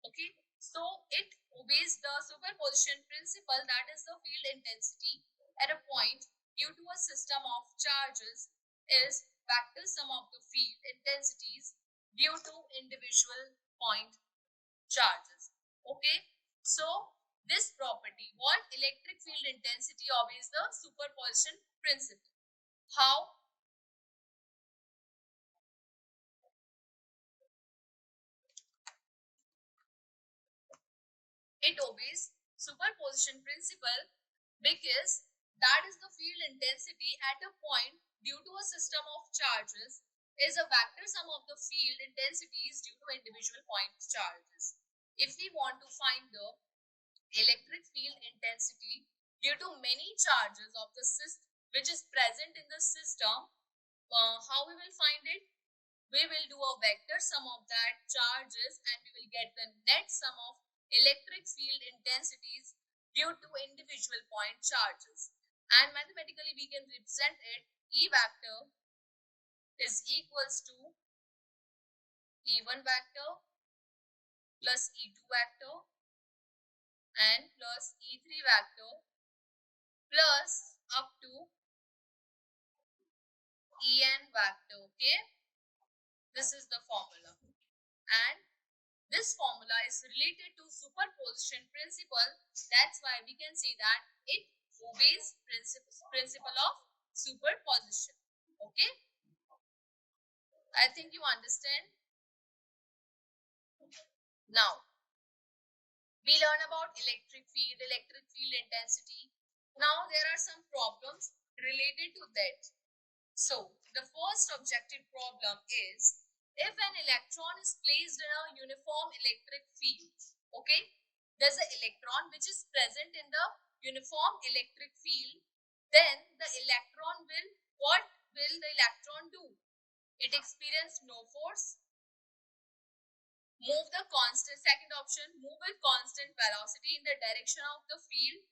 Okay, so it obeys the superposition principle, that is the field intensity at a point due to a system of charges is vector sum of the field intensities due to individual point charges. Okay, so this property, what electric field intensity obeys the superposition principle. How? It obeys superposition principle because that is the field intensity at a point due to a system of charges is a vector sum of the field intensities due to individual point charges. If we want to find the electric field intensity due to many charges of the system which is present in the system, How we will find it? We will do a vector sum of that charges and we will get the net sum of electric field intensities due to individual point charges. And mathematically we can represent it. E vector is equals to E1 vector plus E2 vector and plus E3 vector plus up to En vector. Okay, this is the formula, and this formula is related to superposition principle. That's why we can say that it obeys principle of superposition. Okay, I think you understand. Now we learn about electric field intensity. Now there are some problems related to that. So the first objective problem is if an electron is placed in a uniform electric field. Okay, there's an electron which is present in the uniform electric field, then the electron will, what will the electron do? It experience no force, move the constant, second option, move with constant velocity in the direction of the field,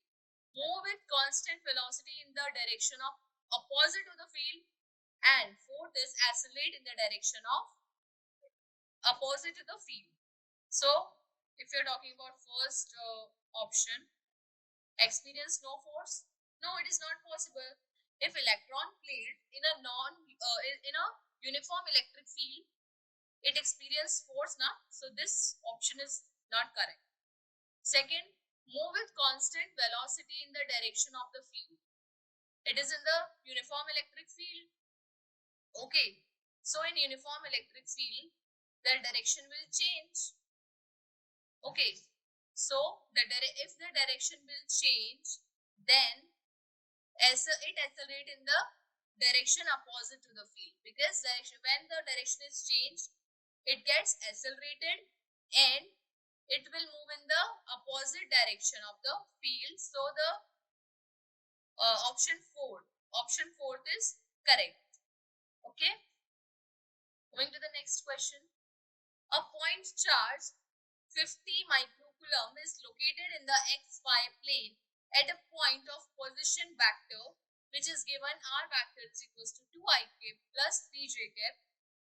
move with constant velocity in the direction of opposite to the field, and fourth is accelerate in the direction of opposite to the field. So if you're talking about first option, experience no force, no, it is not possible. If electron placed in a in a uniform electric field, it experience force now, so this option is not correct. Second, move with constant velocity in the direction of the field, it is in the uniform electric field. Okay, so in uniform electric field, the direction will change. Okay, so if the direction will change, then it accelerate in the direction opposite to the field, because when the direction is changed, it gets accelerated and it will move in the opposite direction of the field. So the option 4 is correct. Okay, going to the next question. A point charge 50 microcoulomb is located in the xy plane at a point of position vector which is given r vector is equals to 2i cap plus 3j cap.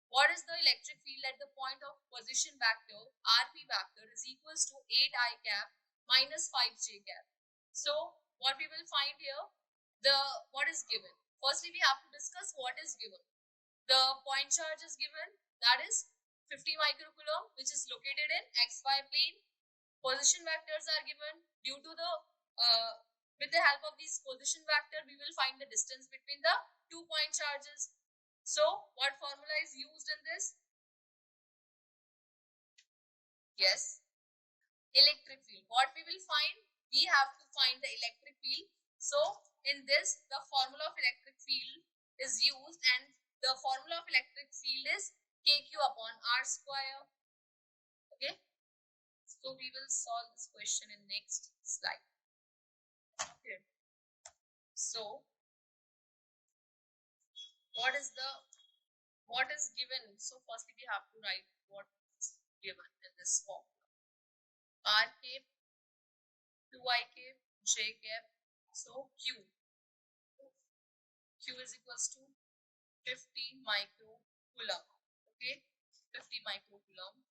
What is the electric field at the point of position vector rp vector is equals to 8i cap minus 5j cap. So what we will find here, the what is given. Firstly we have to discuss what is given. The point charge is given, that is 50 microcoulomb, which is located in xy plane. Position vectors are given. Due to the with the help of these position vector, we will find the distance between the 2 point charges. So what formula is used in this? Yes, electric field. What we will find? We have to find the electric field. So in this, the formula of electric field is used, and the formula of electric field is kq upon r square. Okay, so we will solve this question in next slide. Okay, so what is given? So firstly we have to write what is given in this formula. R cap, 2i cap, j cap. So q is equals to 50 microcoulomb. Okay, 50 microcoulomb.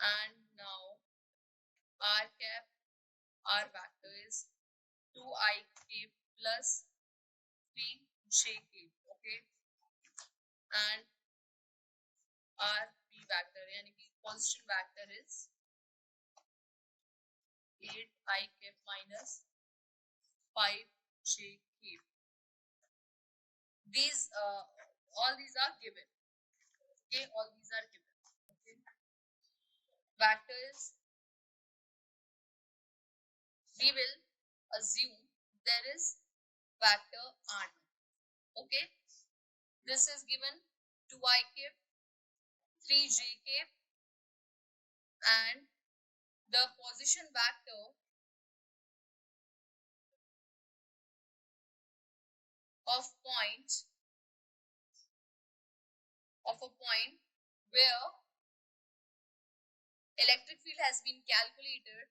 And now r cap, r vector is 2i cap plus 3j cap. Okay, and r p vector यानी कि position vector is 8i cap minus 5j cap. These all these are given. Okay, all these are given. Okay, vectors, we will assume there is vector r. Okay, this is given 2i cap, 3j cap, and the position vector of point of a point where electric field has been calculated.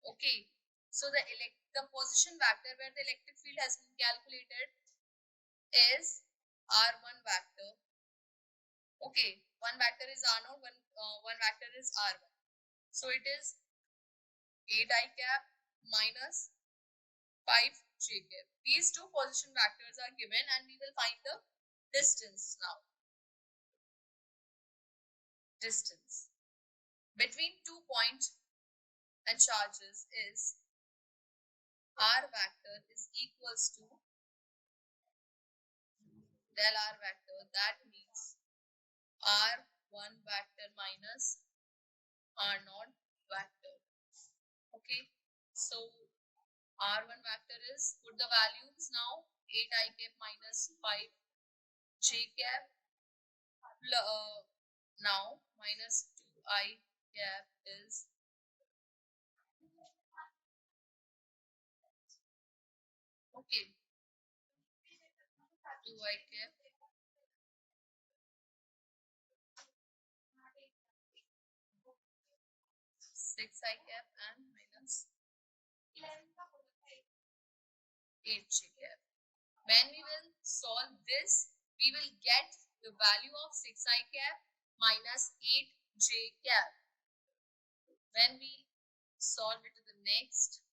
Okay, so the position vector where the electric field has been calculated is r1 vector. Okay, one vector is r0, one vector is r1. So it is 8 I cap minus 5 j cap. These two position vectors are given and we will find the distance now. Distance between 2 points and charges is r vector is equals to del r vector. That means r1 vector minus r0 vector. Okay, so r1 vector is, put the values now, 8 I cap minus 5 j cap, now minus 2 I cap is okay, 2 I cap 6 I cap and minus 8 j cap. When we will solve this, we will get the value of 6 I cap minus 8 j cap. When we solve it to the next,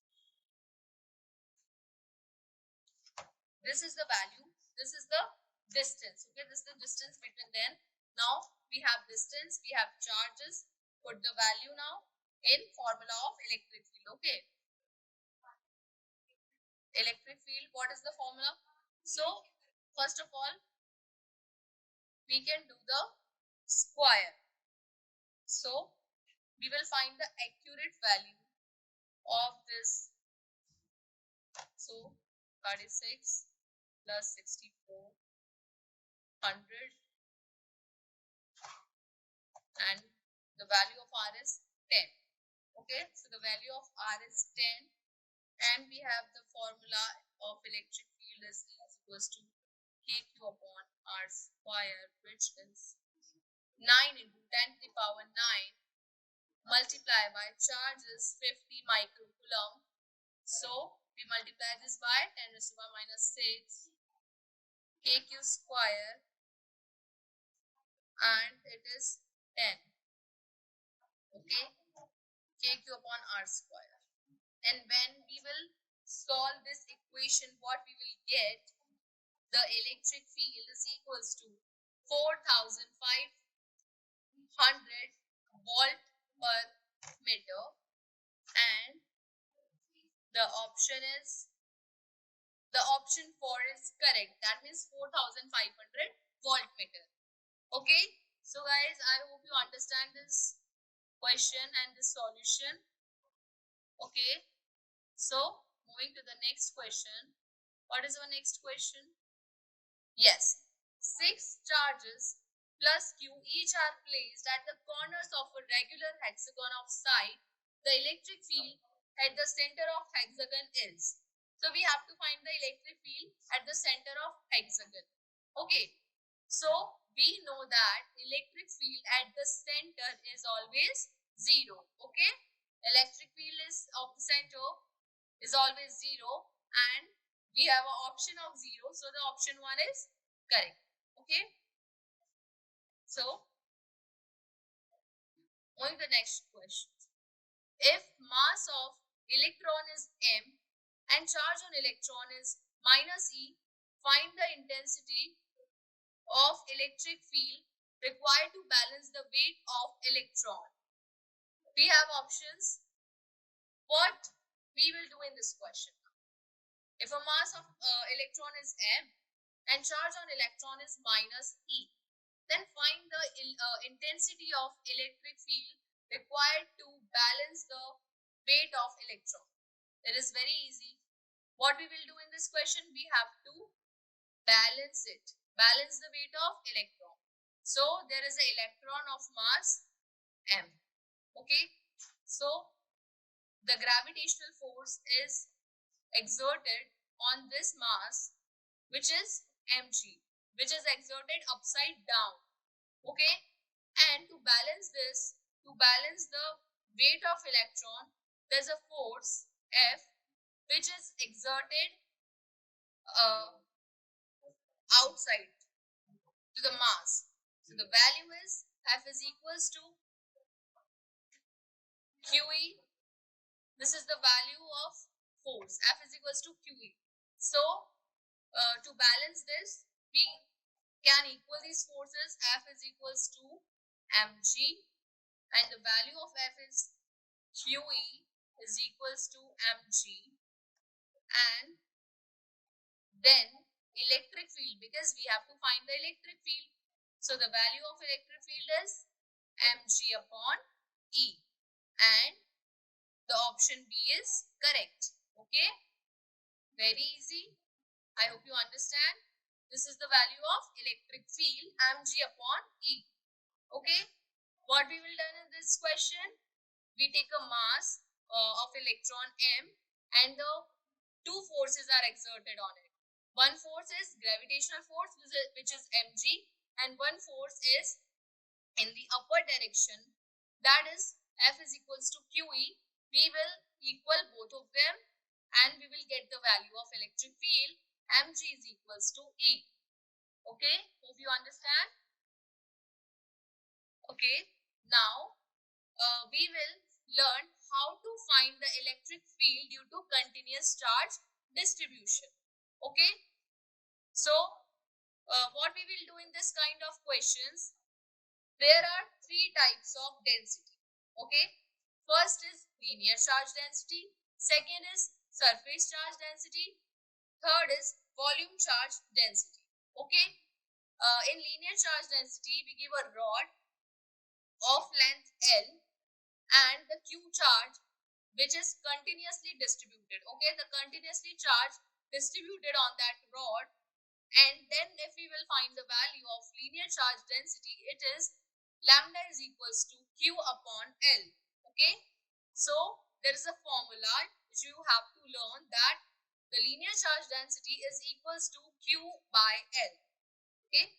this is the value, this is the distance. Okay, this is the distance between them. Now we have distance, we have charges. Put the value now in formula of electric field. Okay, electric field, what is the formula? So first of all, we can do the square. So we will find the accurate value of this. So 36 plus 6400 and the value of r is 10. Okay, so the value of r is 10 and we have the formula of electric field is equals to kq upon r square, which is 9 into 10 to the power 9 multiply by charge is 50 microcoulomb. So we multiply this by 10 raised to the power minus 6 kq square and it is 10. Okay, kq upon r square. And when we will solve this equation, what we will get, the electric field is equals to 4500 volt per meter and the option 4 is correct. That means 4500 voltmeter. Okay, so guys, I hope you understand this question and this solution. Okay, so moving to the next question. What is our next question? Yes, 6 charges plus q each are placed at the corners of a regular hexagon of side. The electric field at the center of hexagon is. So we have to find the electric field at the center of hexagon. Okay, so we know that electric field at the center is always 0. Okay, electric field is of the center is always 0 and we have an option of 0, so the option 1 is correct. Okay, so on the next question. If mass of electron is m and charge on electron is minus e, find the intensity of electric field required to balance the weight of electron. We have options. What we will do in this question? If a mass of electron is m and charge on electron is minus e, then find the intensity of electric field required to balance the weight of electron. It is very easy. What we will do in this question, we have to balance it. Balance the weight of electron. So there is an electron of mass m. Okay. So the gravitational force is exerted on this mass, which is mg, which is exerted upside down. Okay, and to balance this, to balance the weight of electron, there's a force F which is exerted uh, outside to the mass. So the value is F is equals to QE. This is the value of force. F is equals to QE. So to balance this, we can equal these forces. F is equals to mg, and the value of F is QE is equals to mg, and then electric field, because we have to find the electric field. So the value of electric field is mg upon E, and the option B is correct. Okay, very easy. I hope you understand. This is the value of electric field mg upon E. Okay, what we will do in this question, we take a mass of electron m, and the two forces are exerted on it. One force is gravitational force, which is mg, and one force is in the upward direction, that is F is equals to QE. We will equal both of them, and we will get the value of electric field mg is equals to E. Okay, hope you understand. Okay, now we will learn how to find the electric field due to continuous charge distribution. Okay, so what we will do in this kind of questions, there are three types of density. Okay, first is linear charge density, second is surface charge density, third is volume charge density. Okay, in linear charge density, we give a rod of length L and the Q charge which is continuously distributed. Okay, the continuously charge distributed on that rod, and then if we will find the value of linear charge density, it is lambda is equals to Q upon L. Okay, so there is a formula which you have to learn, that the linear charge density is equals to Q by L. Okay,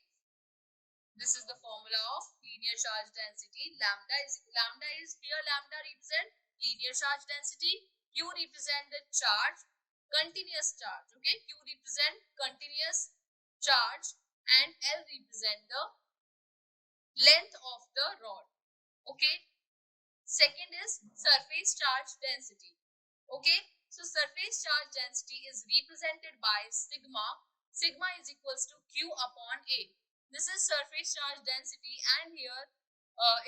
this is the formula of linear charge density. Lambda is here, lambda represent linear charge density, Q represent the charge, continuous charge. Okay, Q represent continuous charge, and L represent the length of the rod. Okay, second is surface charge density. Okay, so surface charge density is represented by sigma. Sigma is equals to Q upon A. This is surface charge density, and here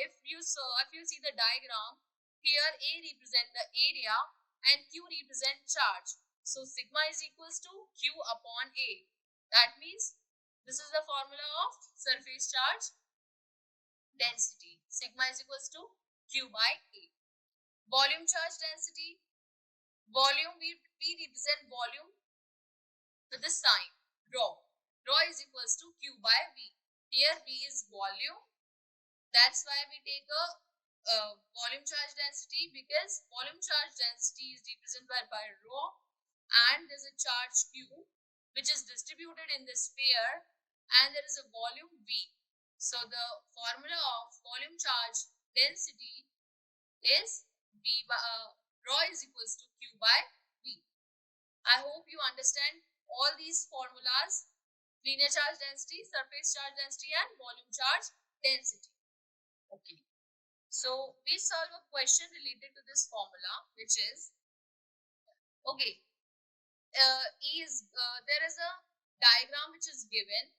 if you see the diagram, here A represent the area and Q represent charge. So sigma is equals to Q upon A. That means this is the formula of surface charge density. Sigma is equals to Q by A. Volume charge density. Volume, we represent volume with the sign rho. Rho is equals to Q by V. Here V is volume. That's why we take a volume charge density, because volume charge density is represented by rho, and there's a charge Q which is distributed in this sphere, and there is a volume V. So the formula of volume charge density is rho is equals to Q by V. I hope you understand all these formulas: linear charge density, surface charge density, and volume charge density. Okay, so we solve a question related to this formula, which is, okay, there is a diagram which is given.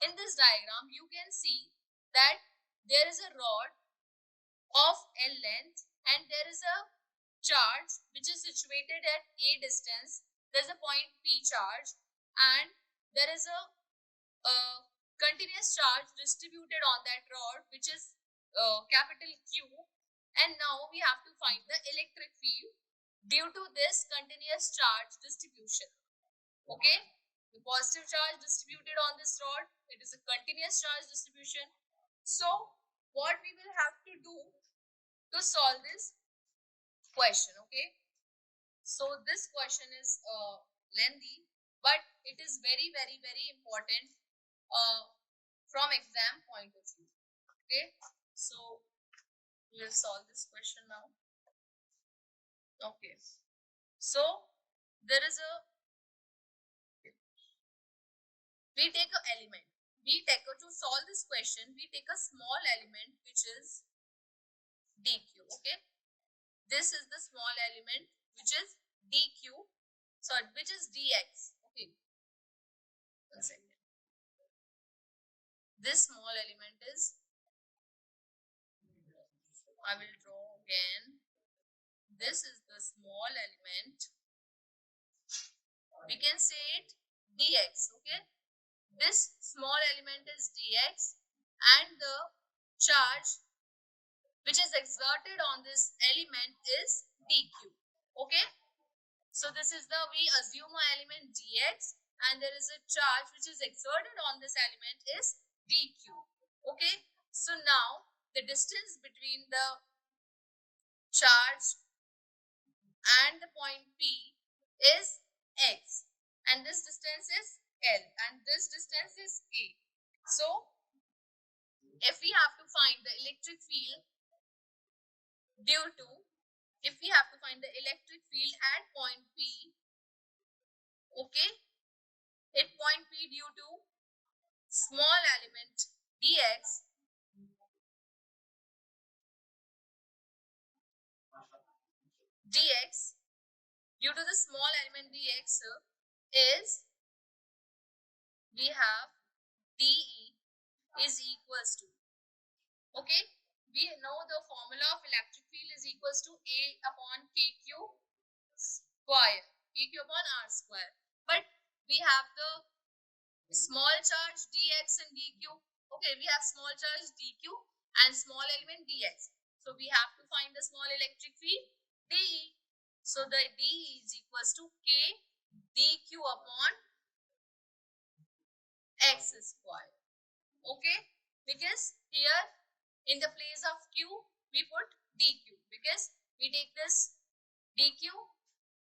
In this diagram, you can see that there is a rod of L length, and there is a charge which is situated at A distance. There is a point P charge, and there is a continuous charge distributed on that rod, which is capital Q, and now we have to find the electric field due to this continuous charge distribution. Okay, the positive charge distributed on this rod, it is a continuous charge distribution. So what we will have to do to solve this question? Okay, So this question is lengthy, but it is very, very, very important uh, from exam point of view. Okay, so we will solve this question now. Okay, so there is a we take a element. We take to solve this question. We take a small element which is dq. Okay, this is the small element which is dq. Sorry, which is dx. Okay, 1 second. This small element is, I will draw again. This is the small element. We can say it dx. Okay, this small element is dx, and the charge which is exerted on this element is dq. Okay, so this is the, we assume a element dx and there is a charge which is exerted on this element is dq. Okay, so now the distance between the charge and the point P is x, and this distance is L, and this distance is A. So if we have to find the electric field due to, if we have to find the electric field at point P, okay, at point P due to small element dx, due to the small element dx is, we have dE is equals to, okay, we know the formula of electric field is equals to A upon KQ square, KQ upon R square, but we have the small charge dx and dq. Okay, we have small charge dq and small element dx, so we have to find the small electric field dE. So the dE is equals to k dq upon x square. Okay, because here in the place of q we put dq, because we take this dq,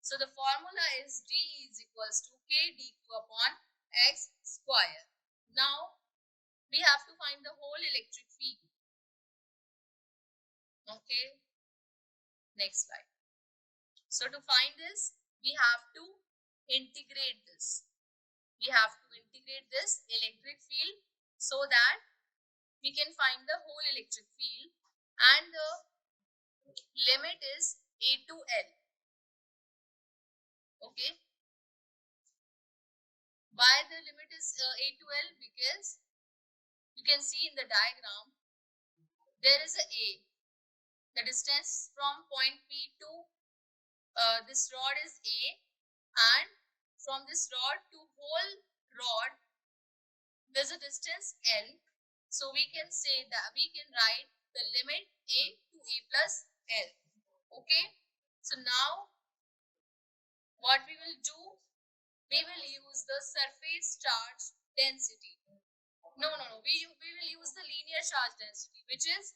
so the formula is d is equals to k dq upon x square. Now we have to find the whole electric field. Okay, next slide. So to find this, we have to integrate this. We have to integrate this electric field so that we can find the whole electric field, and the limit is A to L. Okay, why the limit is A to L? Because you can see in the diagram there is a A. The distance from point P to this rod is A, and from this rod to whole rod there's a distance L. So we can say that we can write the limit A to A plus L. Okay, so now what we will do, we will use the surface charge density. No, we will use the linear charge density, which is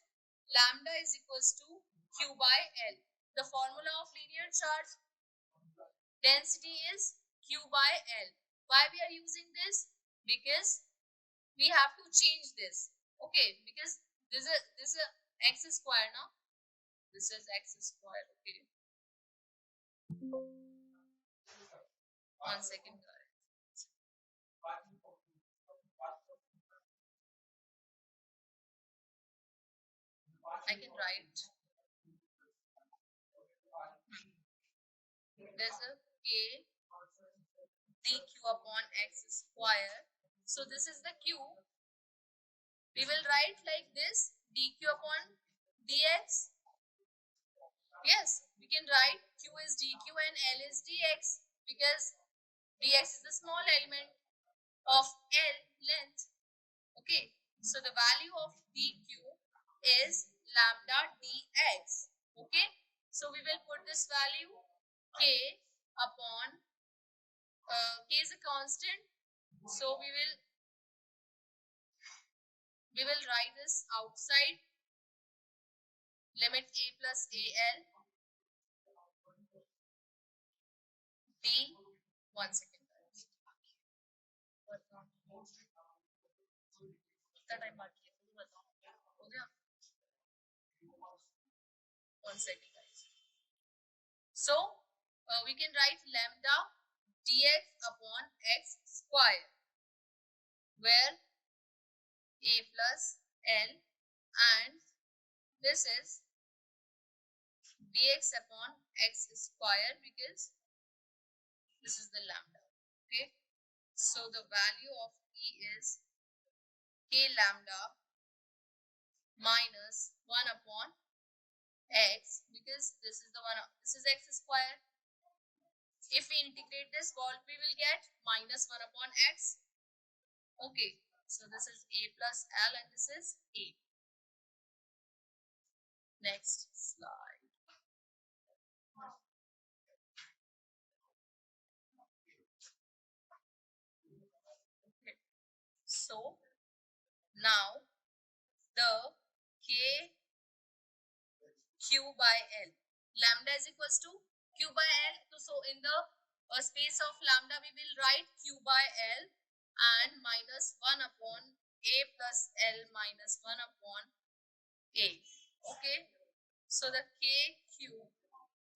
lambda is equals to q by L. The formula of linear charge density is q by L. Why we are using this? Because we have to change this. Okay, because this is a x square now. This is x square. Okay, 1 second. I can write, there's a k dq upon x square. So this is the q. We will write like this, dq upon dx. Yes, we can write q is dq and L is dx, because dx is the small element of L length. Okay, so the value of dq is lambda dx. Okay, so we will put this value k upon k is a constant, so we will write this outside, limit a plus al D, 1 second. कितना time बाकी है तुम बताओ, हो गया? 1 second guys. So we can write lambda dx upon x square, where a plus l, and this is dx upon x square because this is the lambda. Okay, so the value of E is k lambda minus 1 upon x, because this is the one, this is x square. If we integrate this, what we will get? Minus 1 upon x. Okay, so this is a plus l and this is a. Next slide. Okay. So now the k q by l, lambda is equals to q by l. So in the space of lambda we will write q by l and minus 1 upon a plus l minus 1 upon a. Okay, so the kq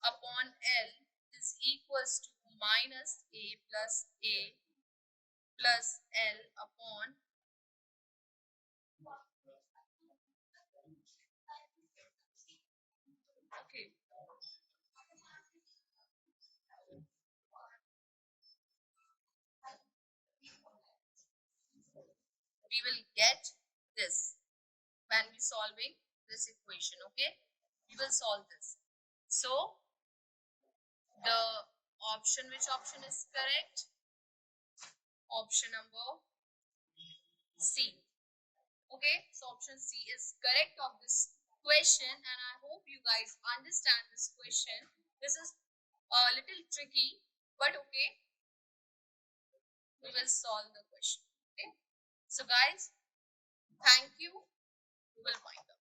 upon l is equals to minus a plus l upon okay. We will get this when we solving this equation. Okay, we will solve this. So the option, which option is correct? Option number C. Okay, so option C is correct of this question, and I hope you guys understand this question. This is a little tricky, but okay, we will solve the question. Okay, so guys, thank you. We will find out.